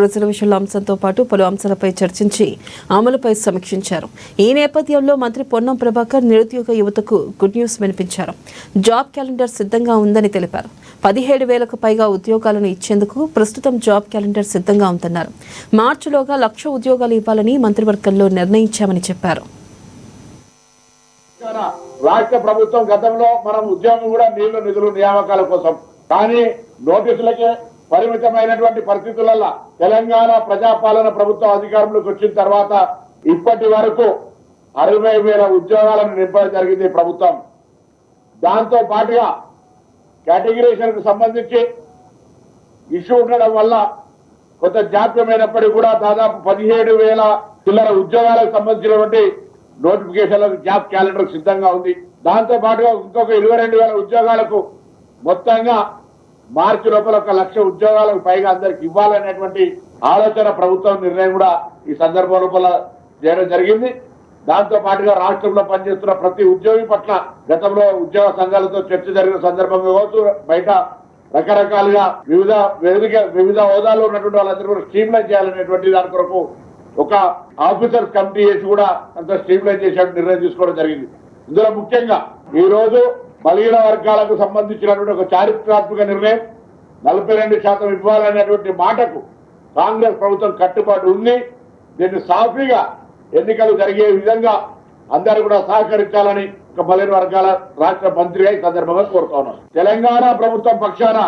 రిజర్వేషన్ల అంశంతో పాటు పలు అంశాలపై చర్చించి అమలుపై సమీక్షించారు. ఈ నేపథ్యంలో మంత్రి పొన్నం ప్రభాకర్ నిరుద్యోగ యువతకు గుడ్ న్యూస్ వినిపించారు. జాబ్ క్యాలెండర్ సిద్ధంగా ఉందని తెలిపారు. 17,000కు పైగా ఉద్యోగాలను ఇచ్చేందుకు ప్రస్తుతం జాబ్ క్యాలెండర్ సిద్ధంగా ఉందన్నారు. మార్చిలోగా 1,00,000 ఉద్యోగాలు ఇవ్వాలని మంత్రివర్గంలో నిర్ణయించామని చెప్పారు. రాష్ట్ర ప్రభుత్వం గతంలో మనం ఉద్యోగం కూడా నీళ్లు నిధులు నియామకాల కోసం కానీ నోటీసులకే పరిమితమైనటువంటి పరిస్థితులలో తెలంగాణ ప్రజాపాలన ప్రభుత్వం అధికారంలోకి వచ్చిన తర్వాత ఇప్పటి వరకు 60,000 ఉద్యోగాలను నింపడం జరిగింది ప్రభుత్వం. దాంతో పాటుగా కేటగిరీషన్ కు సంబంధించి ఇష్యూ ఉండడం వల్ల కొంత జాప్యమైనప్పటికీ కూడా దాదాపు 17,000 చిల్లర ఉద్యోగాలకు సంబంధించినటువంటి నోటిఫికేషన్లకు జాబ్ క్యాలెండర్ సిద్ధంగా ఉంది. దాంతో పాటుగా ఇంకొక 22,000 ఉద్యోగాలకు మొత్తంగా మార్చి లోపల 1,00,000 ఉద్యోగాలకు పైగా అందరికి ఇవ్వాలనేటువంటి ఆలోచన ప్రభుత్వం నిర్ణయం కూడా ఈ సందర్భం లోపల చేయడం జరిగింది. దాంతో పాటుగా రాష్ట్రంలో పనిచేస్తున్న ప్రతి ఉద్యోగి పట్ల గతంలో ఉద్యోగ సంఘాలతో చర్చ జరిగిన సందర్భంగా కావచ్చు, బయట రకరకాలుగా వివిధ హోదాల్లో ఉన్నటువంటి వాళ్ళందరూ కూడా స్ట్రీమ్లైన్ చేయాలనేటువంటి దాని కొరకు ఒక ఆఫీసర్స్ కమిటీ వేసి కూడా అంత స్ట్రీమ్లైన్ చేసే నిర్ణయం తీసుకోవడం జరిగింది. ఇందులో ముఖ్యంగా ఈ రోజు బలహీన వర్గాలకు సంబంధించినటువంటి ఒక చారిత్రాత్మక నిర్ణయం 42% ఇవ్వాలనేటువంటి మాటకు కాంగ్రెస్ ప్రభుత్వం కట్టుబాటు ఉంది. దీన్ని సాఫీగా ఎన్నికలు జరిగే విధంగా అందరూ కూడా సహకరించాలని ఒక బలహీన వర్గాల రాష్ట్ర మంత్రిగా ఈ సందర్భంగా కోరుతా ఉన్నాను. తెలంగాణ ప్రభుత్వం పక్షాన